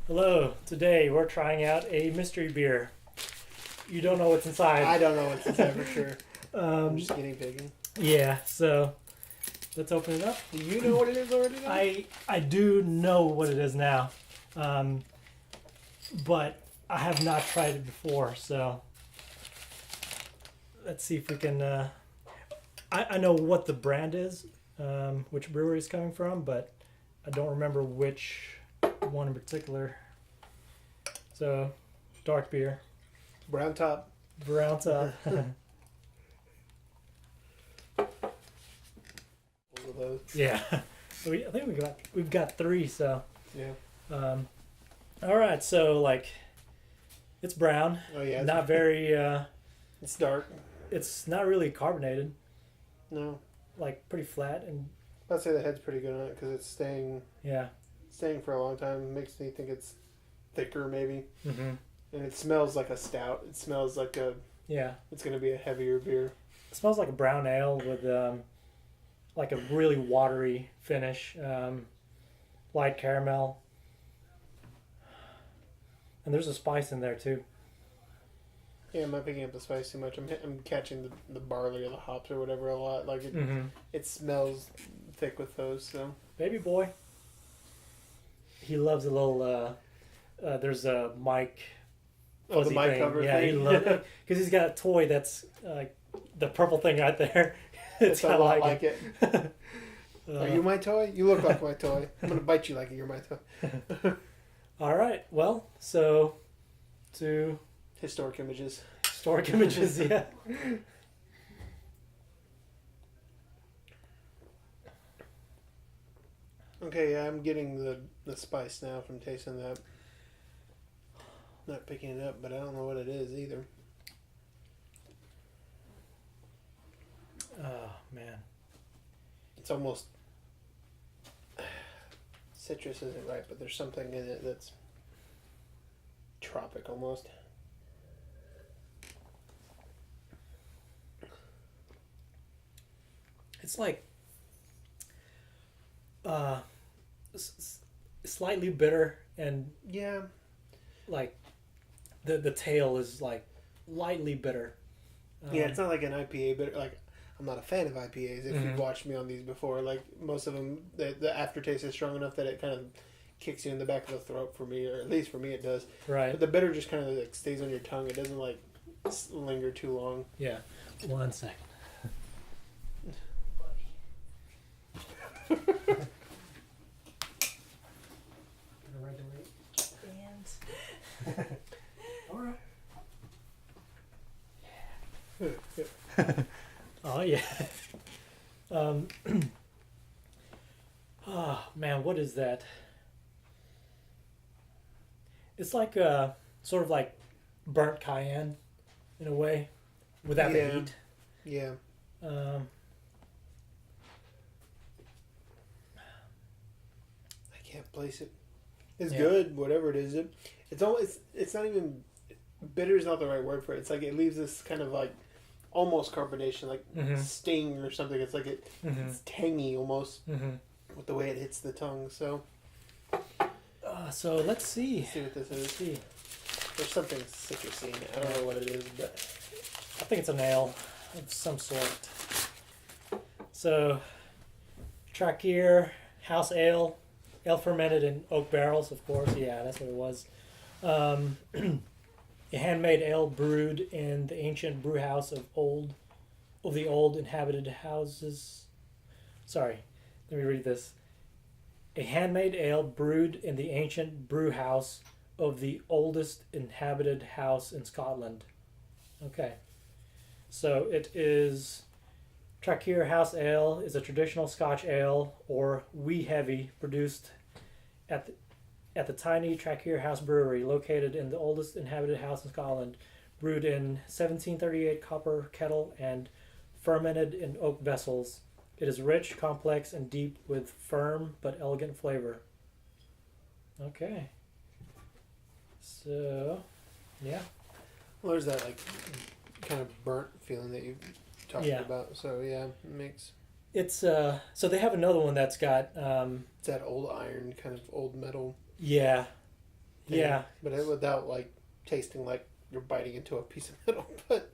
Hello, today we're trying out a mystery beer. You don't know what's inside. I don't know what's inside for sure. I'm Um, just guinea pigging. yeah, so let's open it up. Do you know what it is already? Now? I do know what it is now, but I have not tried it before, so let's see if we can. I know what the brand is, which brewery it's coming from, but I don't remember which one in particular. So, dark beer, Brown top. brown top. Both of those. Yeah, I think we've got three. So, Yeah. all right. So it's brown, Oh yeah. not very. It's dark. It's not really carbonated. No. Like pretty flat and I'd say the head's pretty good on it because it's staying yeah. for a long time. Makes me think it's thicker maybe, Mm-hmm. and it smells like a stout. It smells like Yeah, it's gonna be a heavier beer. it smells like a brown ale with like a really watery finish, light caramel, and there's a spice in there too. Yeah, I'm not picking up the spice too much. I'm catching the barley or the hops or whatever a lot. Like it, Mm-hmm. it smells thick with those. So Baby boy, he loves a little. There's a mic. oh, the fuzzy mic thing. cover Yeah, thing. he loves it because he's got a toy that's the purple thing right there. It's a kinda lot like it. Uh, Are you my toy? You look like my toy. I'm gonna bite you like you're my toy. all right. Well, so to Historic images. historic images, yeah. Okay, yeah, I'm getting the spice now from tasting that. Not picking it up, but I don't know what it is either. Oh man. It's almost citrus isn't right, but there's something in it that's tropic almost. It's like slightly bitter and Yeah, like the tail is like lightly bitter. yeah. It's not like an IPA, but like I'm not a fan of IPAs. If you've watched me on these before, like most of them, the aftertaste is strong enough that it kind of kicks you in the back of the throat for me, or at least for me it does. right. But the bitter just kind of like stays on your tongue. It doesn't like linger too long. Yeah. 1 second. All right. Oh yeah. Um, oh man, what is that? It's like sort of like burnt cayenne in a way, without the Yeah. heat. Yeah. I can't place it. It's Yeah. good, whatever it is. It's almost. It's not even. Bitter is not the right word for it. It's like it leaves this kind of like almost carbonation, like sting or something. It's like it's tangy almost with the way it hits the tongue. So So let's see. let's see what this Let's is. see. There's something citrusy in it. I don't know what it is, but I think it's an ale of some sort. So, Traquair House Ale, ale fermented in oak barrels, of course. Yeah, that's what it was. A handmade ale brewed in the ancient brew house of the old inhabited houses. Sorry, let me read this. A handmade ale brewed in the ancient brew house of the oldest inhabited house in Scotland. Okay. So it is Traquair House Ale is a traditional Scotch ale or wee heavy produced at the tiny Traquair House Brewery located in the oldest inhabited house in Scotland, brewed in 1738 copper kettle and fermented in oak vessels. It is rich, complex, and deep with firm but elegant flavor. Okay. So, yeah. well, there's that like kind of burnt feeling that you talked Yeah. about. So yeah, it makes It's so they have another one that's got it's that old iron kind of old metal. yeah, Yeah. But without like tasting like you're biting into a piece of metal. But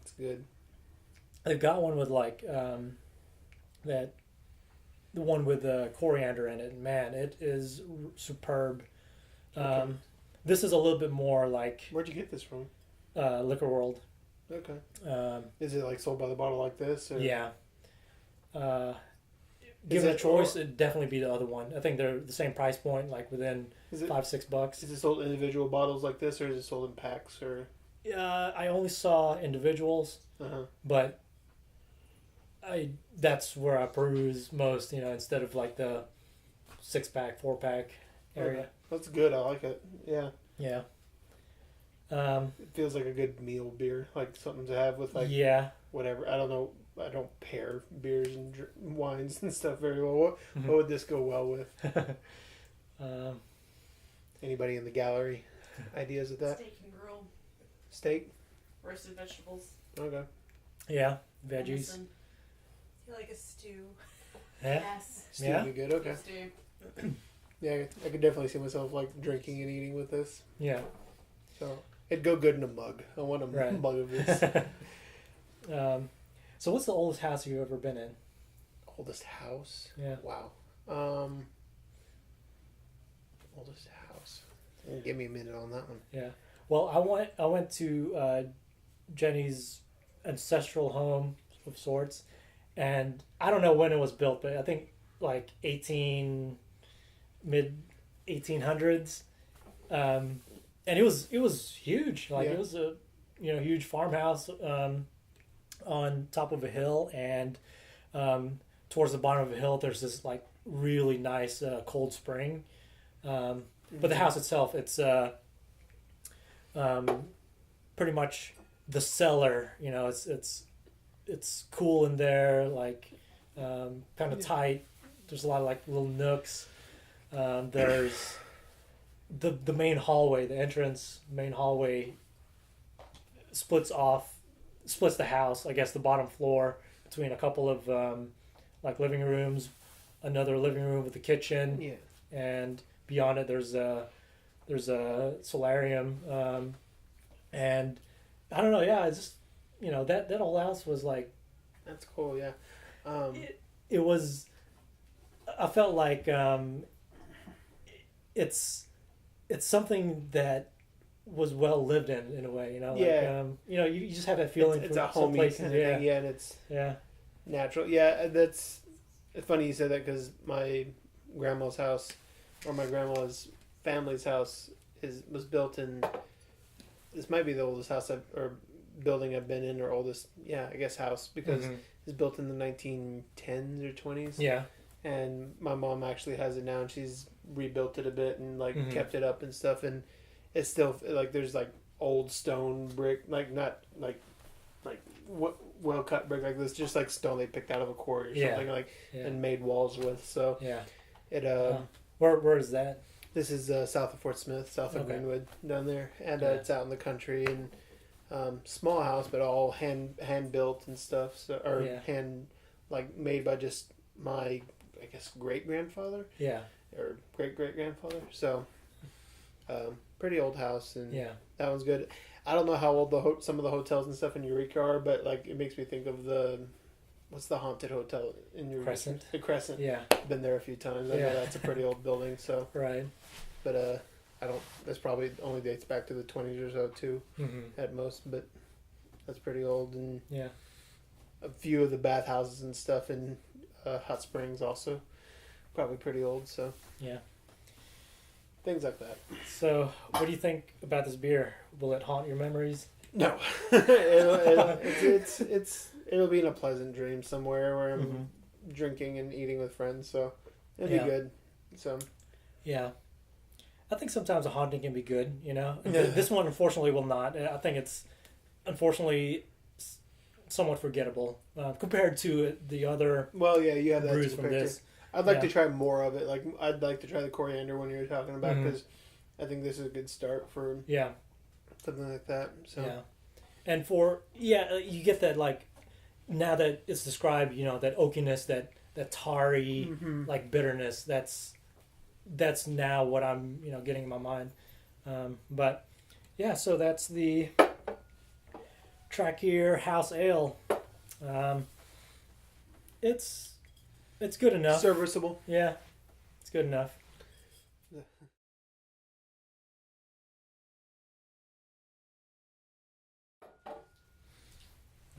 it's good. They've got one with like that, the one with coriander in it. Man, it is superb. Okay. This is a little bit more like Where'd you get this from? Liquor World. Okay. Um, Is it like sold by the bottle like this? Or? yeah. Is Given a it- choice, it'd definitely be the other one. I think they're the same price point, like within Is it $5-6. is it sold individual bottles like this, or is it sold in packs? Or I only saw individuals, but that's where I peruse most. Instead of like the 6-pack, 4-pack area. Okay. That's good. I like it. Yeah. Yeah. It feels like a good meal beer, like something to have with like Yeah. whatever. I don't know. I don't pair beers and wines and stuff very well. Mm-hmm. What would this go well with? um, Anybody in the gallery? Ideas of that? Steak and grilled, Steak? roasted vegetables. Okay. yeah. Veggies. venison. I feel like a stew. Yeah. Yes. Stew Yeah. would be good. Okay. Stew. Yeah, I could definitely see myself like drinking and eating with this. Yeah. So it'd go good in a mug. I want a Right. mug of this. So what's the oldest house you've ever been in? Oldest house? Yeah. Wow. Oldest house. Give me a minute on that one. Yeah. Well, I went to Jenny's ancestral home of sorts, and I don't know when it was built, but I think like mid 1800s, and it was huge. Like Yeah. it was a huge farmhouse on top of a hill, and towards the bottom of the hill there's this like really nice cold spring. But the house itself, it's pretty much the cellar. It's cool in there, like kind of tight. There's a lot of like little nooks. There's the main hallway, the entrance main hallway splits the house. I guess the bottom floor between a couple of like living rooms, another living room with a kitchen, Yeah. and beyond it there's a solarium, and I don't know. Yeah, it's just that whole house was like That's cool. Yeah. it was. I felt like it's something that was well lived in a way. Yeah. You just have that feeling. It's for a some homey places, kind of thing. Yeah, and it's Yeah. natural. Yeah, it's funny you said that because my grandma's house, or my grandma's family's house, was built in. This might be the oldest house or building I've been in, or oldest. Yeah, I guess house, because it's built in the 1910s or 20s. Yeah. And my mom actually has it now, and she's rebuilt it a bit and like Mhm. kept it up and stuff, and it's still like there's like old stone brick, like not like well cut brick like this, just like stone they picked out of a quarry or Yeah. something, like Yeah. and made walls with. So Yeah. it Where is that? this is south of Fort Smith, south of Okay. Greenwood down there, and Yeah. it's out in the country, and small house but all hand built and stuff, so or Yeah. hand like made by just my I guess great grandfather Yeah. or great grandfather. So pretty old house, and Yeah. that one's good. I don't know how old some of the hotels and stuff in Eureka are, but like it makes me think of what's the haunted hotel in Eureka? Crescent. The Crescent. Yeah. Been there a few times. I Yeah. know that's a pretty old building. So, Right. but I don't. This probably only dates back to the 20s or so too, Mm-hmm. at most. But that's pretty old, and Yeah. a few of the bathhouses and stuff in Hot Springs also probably pretty old. So Yeah. things like that. So, what do you think about this beer? Will it haunt your memories? No, it'll be in a pleasant dream somewhere where I'm drinking and eating with friends. So it'll Yeah. be good. So Yeah. I think sometimes a haunting can be good, This one, unfortunately, will not. I think it's, unfortunately, somewhat forgettable compared to the other well, yeah, you have that brews to from compare to. this. I'd like Yeah. to try more of it. Like I'd like to try the coriander one you were talking about, Mhm. because I think this is a good start for Yeah. something like that. So Yeah. And you get that, like, now that it's described, that oakiness, that tarry, Mhm. like bitterness, that's now what I'm, getting in my mind. But yeah, so that's the Traquair House Ale. It's good enough. Serviceable. Yeah, it's good enough.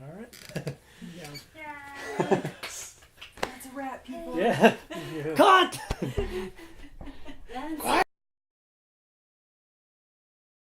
All right. Yeah. That's a wrap, people. Yeah. Yeah. Cut.